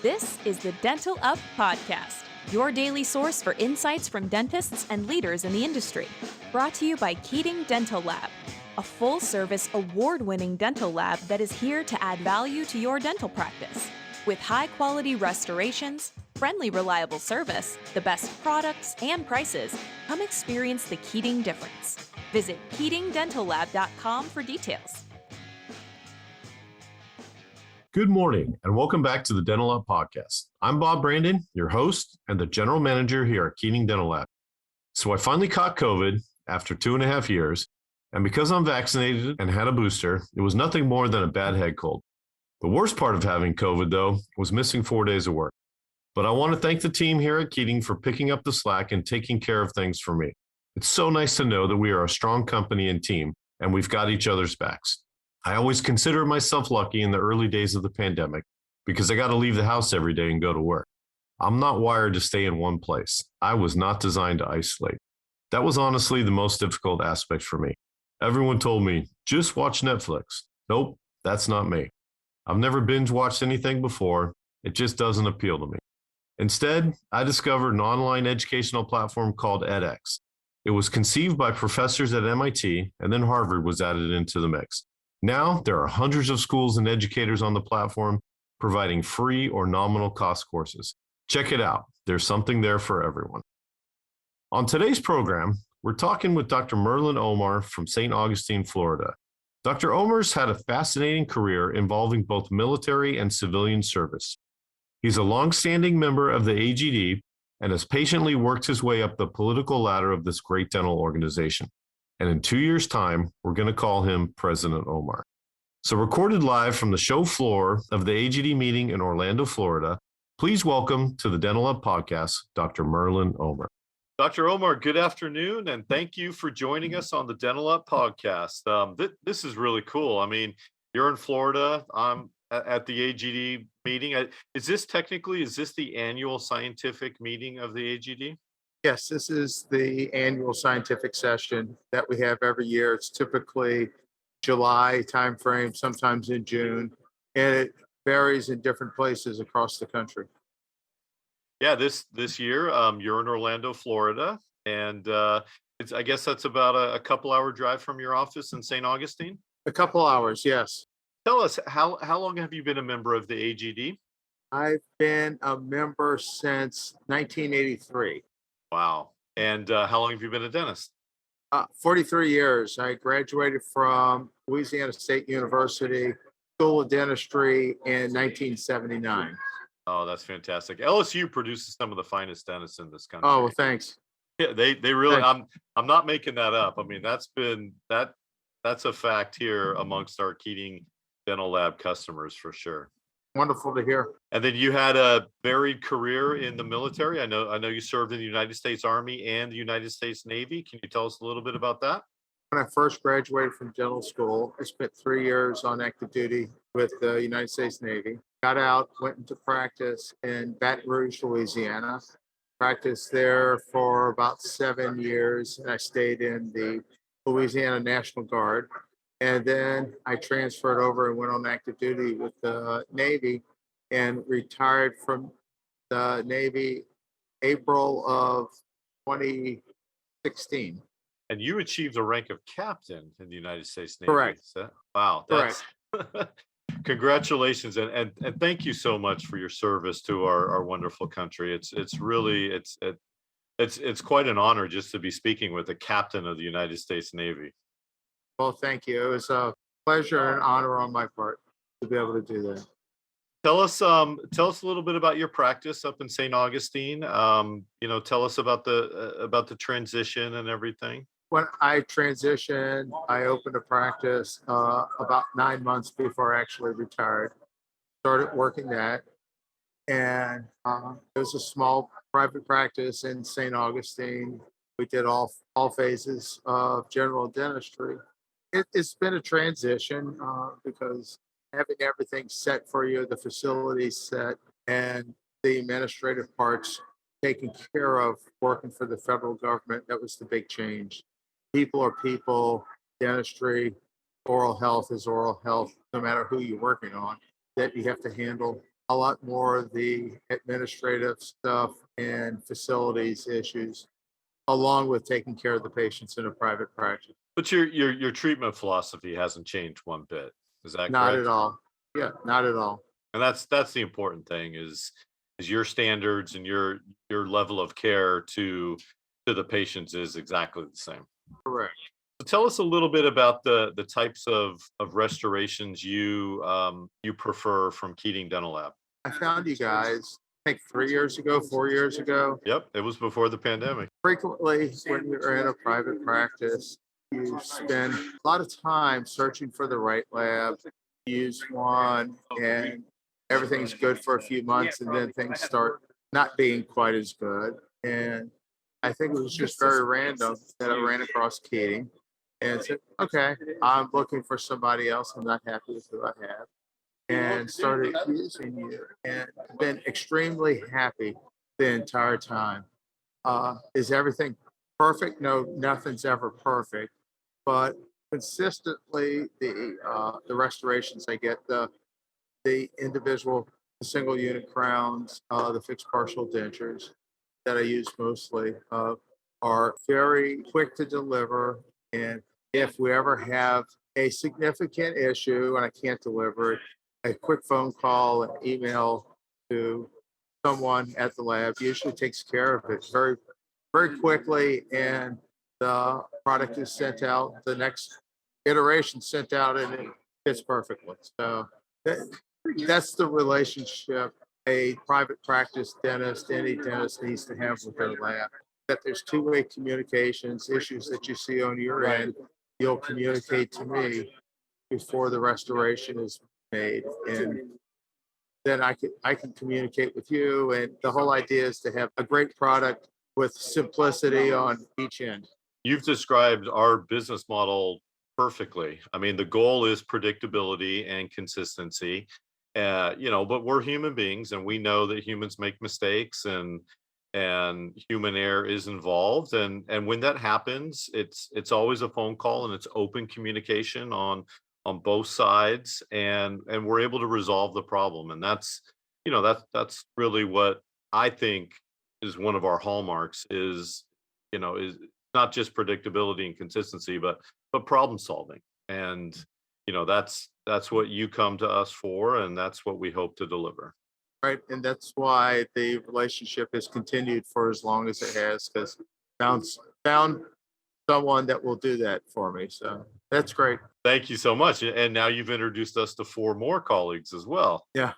This is the Dental Up Podcast, your daily source for insights from dentists and leaders in the industry. Brought to you by Keating Dental Lab, a full-service, award-winning dental lab that is here to add value to your dental practice. With high-quality restorations, friendly, reliable service, the best products, and prices, come experience the Keating difference. Visit KeatingDentalLab.com for details. Good morning, and welcome back to the Dental Up Podcast. I'm Bob Brandon, your host and the general manager here at Keating Dental Lab. So I finally caught COVID after 2.5 years, and because I'm vaccinated and had a booster, it was nothing more than a bad head cold. The worst part of having COVID, though, was missing 4 days of work. But I want to thank the team here at Keating for picking up the slack and taking care of things for me. It's so nice to know that we are a strong company and team, and we've got each other's backs. I always consider myself lucky in the early days of the pandemic because I got to leave the house every day and go to work. I'm not wired to stay in one place. I was not designed to isolate. That was honestly the most difficult aspect for me. Everyone told me, just watch Netflix. Nope, that's not me. I've never binge watched anything before. It just doesn't appeal to me. Instead, I discovered an online educational platform called edX. It was conceived by professors at MIT, and then Harvard was added into the mix. Now, there are hundreds of schools and educators on the platform providing free or nominal cost courses. Check it out. There's something there for everyone. On today's program, we're talking with Dr. Merlin Ohmer from St. Augustine, Florida. Dr. Ohmer's had a fascinating career involving both military and civilian service. He's a longstanding member of the AGD and has patiently worked his way up the political ladder of this great dental organization. And in 2 years' time, we're going to call him President Ohmer. So recorded live from the show floor of the AGD meeting in Orlando, Florida, please welcome to the Dental Up Podcast, Dr. Merlin Ohmer. Dr. Ohmer, good afternoon, and thank you for joining us on the Dental Up Podcast. This is really cool. I mean, you're in Florida. I'm at the AGD meeting. Is this the annual scientific meeting of the AGD? Yes, this is the annual scientific session that we have every year. It's typically July timeframe, sometimes in June, and it varies in different places across the country. Yeah, this year, you're in Orlando, Florida, and I guess that's about a couple-hour drive from your office in St. Augustine? A couple hours, yes. Tell us, how long have you been a member of the AGD? I've been a member since 1983. Wow. And how long have you been a dentist? 43 years. I graduated from Louisiana State University, School of Dentistry in 1979. Oh, that's fantastic. LSU produces some of the finest dentists in this country. Oh, well, thanks. Yeah, they really. Thanks. I'm not making that up. I mean, that's a fact here amongst our Keating Dental Lab customers for sure. Wonderful to hear. And then you had a varied career in the military. I know you served in the United States Army and the United States Navy. Can you tell us a little bit about that? When I first graduated from dental school, I spent 3 years on active duty with the United States Navy. Got out, went into practice in Baton Rouge, Louisiana. Practiced there for about 7 years, and I stayed in the Louisiana National Guard. And then I transferred over and went on active duty with the Navy and retired from the Navy April of 2016. And you achieved the rank of captain in the United States Navy. Correct. Wow. Correct. Congratulations and thank you so much for your service to our wonderful country. It's really quite an honor just to be speaking with the captain of the United States Navy. Well, thank you. It was a pleasure and honor on my part to be able to do that. Tell us a little bit about your practice up in St. Augustine. Tell us about the transition and everything. When I transitioned, I opened a practice about 9 months before I actually retired. Started working that, and it was a small private practice in St. Augustine. We did all phases of general dentistry. It's been a transition because having everything set for you, the facilities set, and the administrative parts taken care of working for the federal government, that was the big change. People are people, dentistry, oral health is oral health, no matter who you're working on, that you have to handle a lot more of the administrative stuff and facilities issues, along with taking care of the patients in a private practice. But your treatment philosophy hasn't changed one bit. Is that Not correct? at all. Yeah, not at all. And that's the important thing is your standards and your level of care to the patients is exactly the same. Correct. So tell us a little bit about the types of restorations you prefer from Keating Dental Lab. I found you guys, I think 3 years ago, 4 years ago. Yep, it was before the pandemic. Frequently, when you're in a private practice, you spend a lot of time searching for the right lab. Use one, and everything's good for a few months, and then things start not being quite as good. And I think it was just very random that I ran across Keating and said, okay, I'm looking for somebody else. I'm not happy with who I have. And started using you and been extremely happy the entire time. Is everything perfect? No, nothing's ever perfect, but consistently the restorations I get, the individual single unit crowns, the fixed partial dentures that I use mostly are very quick to deliver. And if we ever have a significant issue and I can't deliver it, a quick phone call and email to someone at the lab usually takes care of it very quickly, and the product is sent out, the next iteration sent out, and it fits perfectly. So that's the relationship a private practice dentist, any dentist needs to have with their lab. That there's two-way communications, issues that you see on your end, you'll communicate to me before the restoration is made, and then I can communicate with you. And the whole idea is to have a great product with simplicity on each end. You've described our business model perfectly. I mean, the goal is predictability and consistency. But we're human beings, and we know that humans make mistakes, and human error is involved. And when that happens, it's always a phone call, and it's open communication on both sides, and we're able to resolve the problem. And that's really what I think is one of our hallmarks is not just predictability and consistency, but problem solving. And that's what you come to us for, and that's what we hope to deliver. Right. And that's why the relationship has continued for as long as it has, because found someone that will do that for me. So that's great. Thank you so much. And now you've introduced us to four more colleagues as well. Yeah.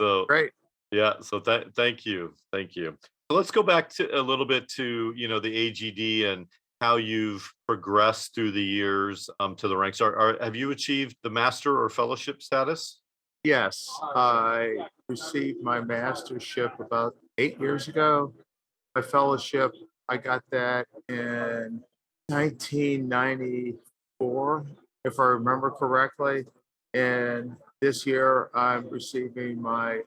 So Great. yeah. So thank you. Thank you. So let's go back to a little bit to, the AGD and how you've progressed through the years to the ranks. Have you achieved the master or fellowship status? Yes. I received my mastership about 8 years ago. My fellowship, I got that in 1994, if I remember correctly. And this year I'm receiving my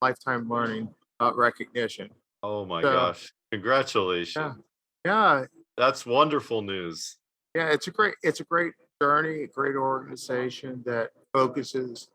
lifetime learning recognition. Oh my So, gosh. Congratulations. yeah, That's wonderful news. yeah, it's a great journey, a great organization that focuses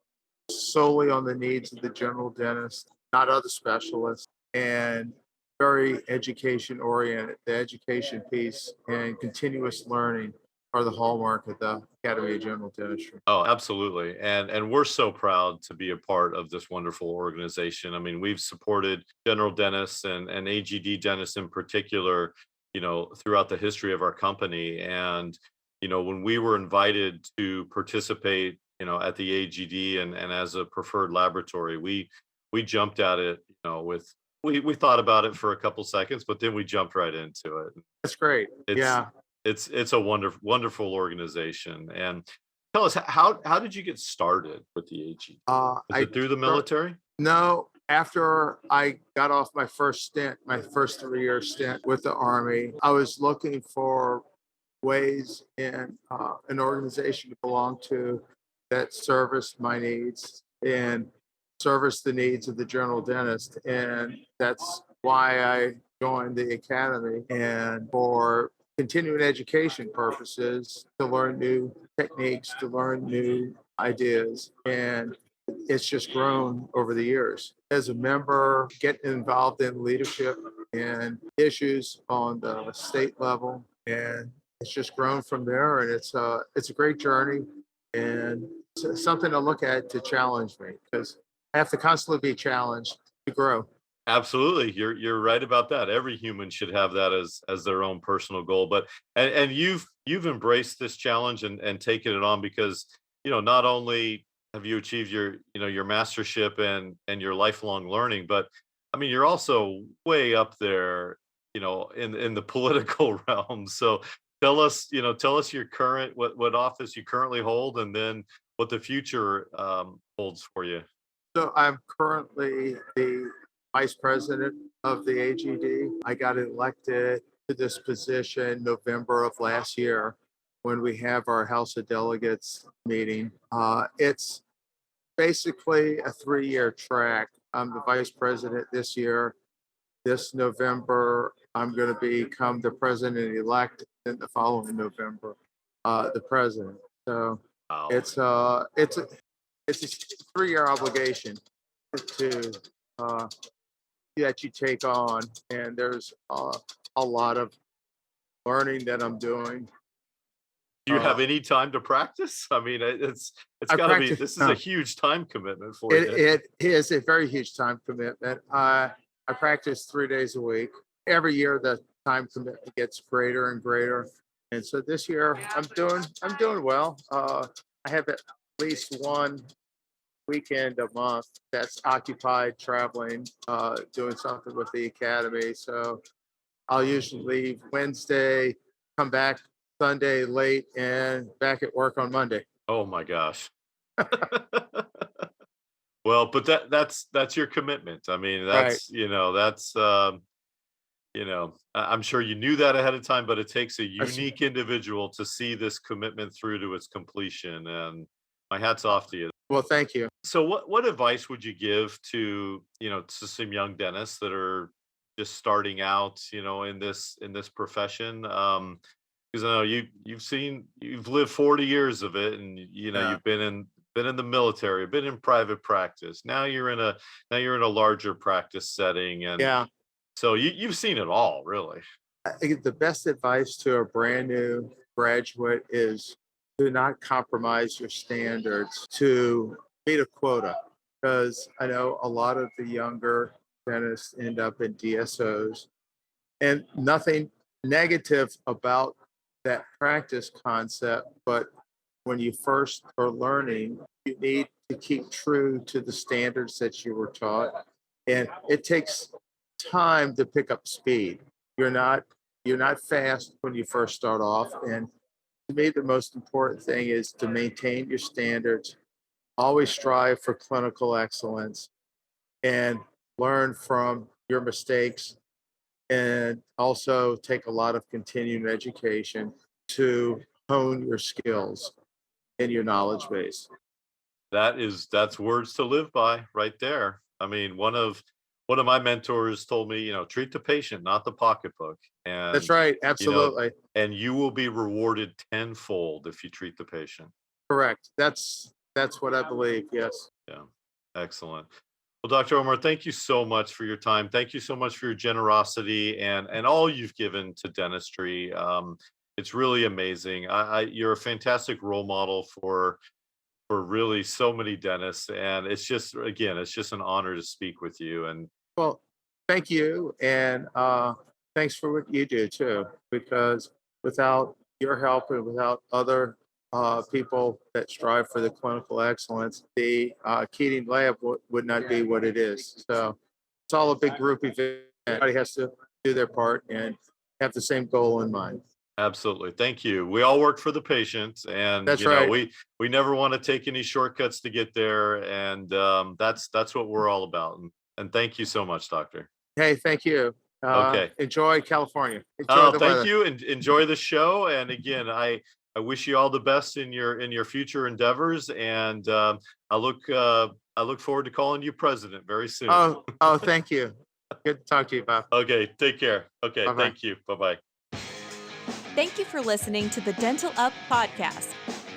solely on the needs of the general dentist, not other specialists, and very education oriented. The education piece and continuous learning are the hallmark of the Academy of General Dentistry. Oh, absolutely. And we're so proud to be a part of this wonderful organization. I mean, we've supported general dentists and AGD dentists in particular, throughout the history of our company. And, when we were invited to participate, at the AGD and as a preferred laboratory, we jumped at it, we thought about it for a couple seconds, but then we jumped right into it. That's great. It's Yeah. it's a wonderful organization. And tell us, how did you get started with the AG? Was it through the military? No, after I got off my first 3-year stint with the Army, I was looking for ways in an organization to belong to that serviced my needs and service the needs of the general dentist. And that's why I joined the academy, and for continuing education purposes, to learn new techniques, to learn new ideas. And it's just grown over the years. As a member, getting involved in leadership and issues on the state level, and it's just grown from there. And it's a great journey, and it's something to look at to challenge me because I have to constantly be challenged to grow. Absolutely. You're right about that. Every human should have that as their own personal goal. But and you've embraced this challenge and taken it on because, not only have you achieved your mastership and your lifelong learning, but I mean you're also way up there, in the political realm. So tell us your current what office you currently hold and then what the future holds for you. So I'm currently the vice president of the AGD. I got elected to this position November of last year when we have our House of Delegates meeting. It's basically a 3-year track. I'm the vice president this year. This November, I'm going to become the president-elect, and the following November, the president. So Wow. it's a 3-year obligation to that you take on, and there's a lot of learning that I'm doing. Do you Uh, have any time to practice? I mean, it's I got to be. practice. This is a huge time commitment for you. It is a very huge time commitment. I practice 3 days a week. Every year, the time commitment gets greater and greater. And so this year, I'm doing well. I have at least one weekend a month that's occupied traveling, doing something with the academy. So I'll usually leave Wednesday, come back Sunday late, and back at work on Monday. Oh my gosh. Well, but that's your commitment. I mean, Right. I'm sure you knew that ahead of time, but it takes a That's- unique individual to see this commitment through to its completion. And my hat's off to you. Well, thank you. So what advice would you give to some young dentists that are just starting out, in this profession? Because I know you've lived 40 years of it, and Yeah. you've been in the military, been in private practice. Now you're in a larger practice setting, and Yeah. so you've seen it all, really. I think the best advice to a brand new graduate is to not compromise your standards to meet a quota. Because I know a lot of the younger dentists end up in DSOs, and nothing negative about that practice concept. But when you first are learning, you need to keep true to the standards that you were taught. And it takes time to pick up speed. You're not fast when you first start off. And to me, the most important thing is to maintain your standards, always strive for clinical excellence, and learn from your mistakes, and also take a lot of continuing education to hone your skills and your knowledge base. That's words to live by right there. I mean, one of my mentors told me, treat the patient, not the pocketbook. That's And right. you know, Absolutely. and you will be rewarded tenfold if you treat the patient. Correct. That's what I believe. Yes. Yeah. Excellent. Well, Dr. Omar, thank you so much for your time. Thank you so much for your generosity and all you've given to dentistry. It's really amazing. You're a fantastic role model for really so many dentists, and it's just an honor to speak with you. And Well, thank you. And thanks for what you do too, because without your help and without other people that strive for the clinical excellence, the Keating lab would not be what it is. So it's all a big group event. Everybody has to do their part and have the same goal in mind. absolutely, thank you. We all work for the patient, and That's right. we never want to take any shortcuts to get there, and that's what we're all about. And thank you so much, Doctor. Hey, thank you. Okay. Enjoy California. Enjoy Oh, the thank weather. you, and enjoy the show. And again, I wish you all the best in your future endeavors, and I look forward to calling you president very soon. Oh, thank you. Good to talk to you, Bob. Okay, take care. Okay, Bye-bye. thank you. Bye bye. Thank you for listening to the Dental Up podcast.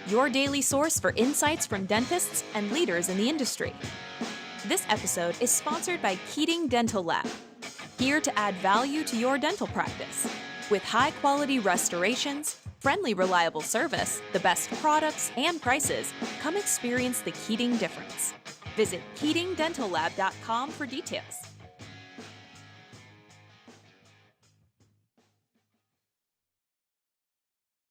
your daily source for insights from dentists and leaders in the industry. This episode is sponsored by Keating Dental Lab, here to add value to your dental practice. With high-quality restorations, friendly, reliable service, the best products and prices, come experience the Keating difference. Visit KeatingDentalLab.com for details.